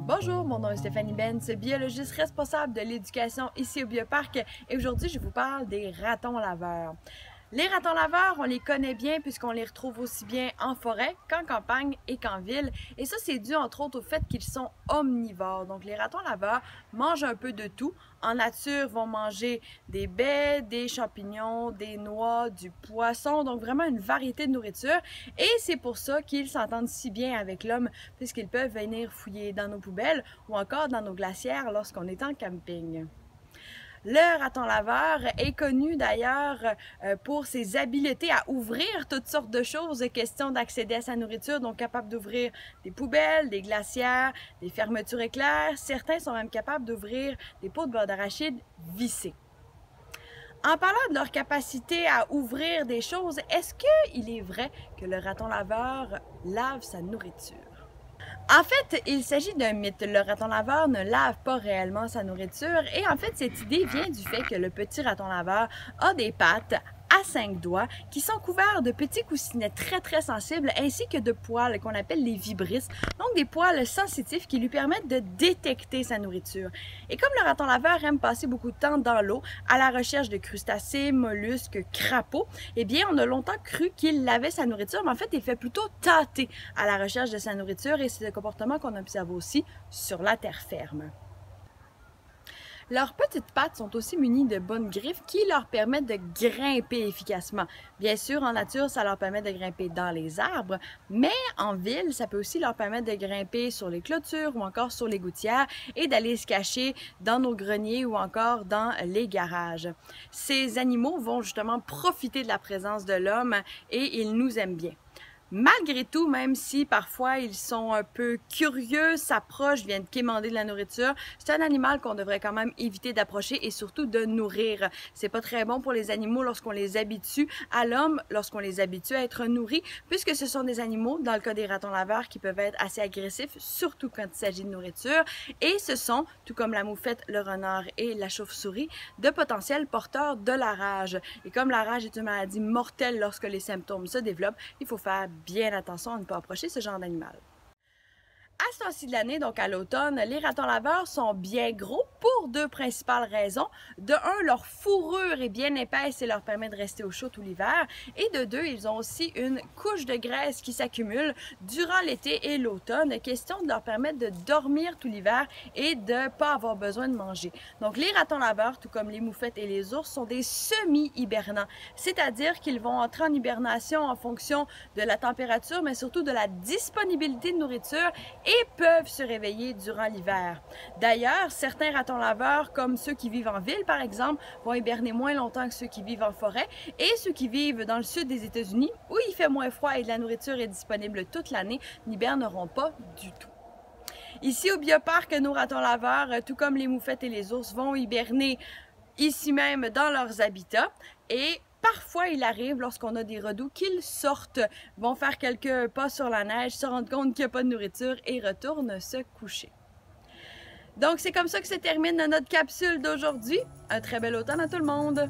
Bonjour, mon nom est Stéphanie Benz, biologiste responsable de l'éducation ici au Bioparc et aujourd'hui je vous parle des ratons laveurs. Les ratons laveurs, on les connaît bien puisqu'on les retrouve aussi bien en forêt qu'en campagne et qu'en ville. Et ça, c'est dû entre autres au fait qu'ils sont omnivores. Donc les ratons laveurs mangent un peu de tout. En nature, vont manger des baies, des champignons, des noix, du poisson. Donc vraiment une variété de nourriture. Et c'est pour ça qu'ils s'entendent si bien avec l'homme puisqu'ils peuvent venir fouiller dans nos poubelles ou encore dans nos glacières lorsqu'on est en camping. Le raton laveur est connu d'ailleurs pour ses habiletés à ouvrir toutes sortes de choses, question d'accéder à sa nourriture, donc capable d'ouvrir des poubelles, des glacières, des fermetures éclairs. Certains sont même capables d'ouvrir des pots de beurre d'arachide vissés. En parlant de leur capacité à ouvrir des choses, est-ce qu'il est vrai que le raton laveur lave sa nourriture? En fait, il s'agit d'un mythe. Le raton laveur ne lave pas réellement sa nourriture et en fait, cette idée vient du fait que le petit raton laveur a des pattes à 5 doigts qui sont couverts de petits coussinets très sensibles ainsi que de poils qu'on appelle les vibrisses, donc des poils sensitifs qui lui permettent de détecter sa nourriture. Et comme le raton laveur aime passer beaucoup de temps dans l'eau à la recherche de crustacés, mollusques, crapauds, eh bien on a longtemps cru qu'il lavait sa nourriture, mais en fait il fait plutôt tâter à la recherche de sa nourriture et c'est le comportement qu'on observe aussi sur la terre ferme. Leurs petites pattes sont aussi munies de bonnes griffes qui leur permettent de grimper efficacement. Bien sûr, en nature, ça leur permet de grimper dans les arbres, mais en ville, ça peut aussi leur permettre de grimper sur les clôtures ou encore sur les gouttières et d'aller se cacher dans nos greniers ou encore dans les garages. Ces animaux vont justement profiter de la présence de l'homme et ils nous aiment bien. Malgré tout, même si parfois ils sont un peu curieux, s'approchent, viennent quémander de la nourriture, c'est un animal qu'on devrait quand même éviter d'approcher et surtout de nourrir. C'est pas très bon pour les animaux lorsqu'on les habitue à l'homme, lorsqu'on les habitue à être nourris, puisque ce sont des animaux, dans le cas des ratons laveurs, qui peuvent être assez agressifs, surtout quand il s'agit de nourriture, et ce sont, tout comme la moufette, le renard et la chauve-souris, de potentiels porteurs de la rage. Et comme la rage est une maladie mortelle lorsque les symptômes se développent, il faut faire bien attention à ne pas approcher ce genre d'animal. À ce temps-ci de l'année, donc à l'automne, les ratons laveurs sont bien gros pour deux principales raisons. De un, leur fourrure est bien épaisse et leur permet de rester au chaud tout l'hiver. Et de deux, ils ont aussi une couche de graisse qui s'accumule durant l'été et l'automne, question de leur permettre de dormir tout l'hiver et de ne pas avoir besoin de manger. Donc les ratons laveurs, tout comme les moufettes et les ours, sont des semi-hibernants, c'est-à-dire qu'ils vont entrer en hibernation en fonction de la température, mais surtout de la disponibilité de nourriture et peuvent se réveiller durant l'hiver. D'ailleurs, certains ratons laveurs, comme ceux qui vivent en ville par exemple, vont hiberner moins longtemps que ceux qui vivent en forêt et ceux qui vivent dans le sud des États-Unis, où il fait moins froid et de la nourriture est disponible toute l'année, n'hiberneront pas du tout. Ici au Bioparc, nos ratons laveurs, tout comme les moufettes et les ours, vont hiberner ici même dans leurs habitats et parfois, il arrive, lorsqu'on a des redoux, qu'ils sortent, vont faire quelques pas sur la neige, se rendent compte qu'il n'y a pas de nourriture et retournent se coucher. Donc, c'est comme ça que se termine notre capsule d'aujourd'hui. Un très bel automne à tout le monde!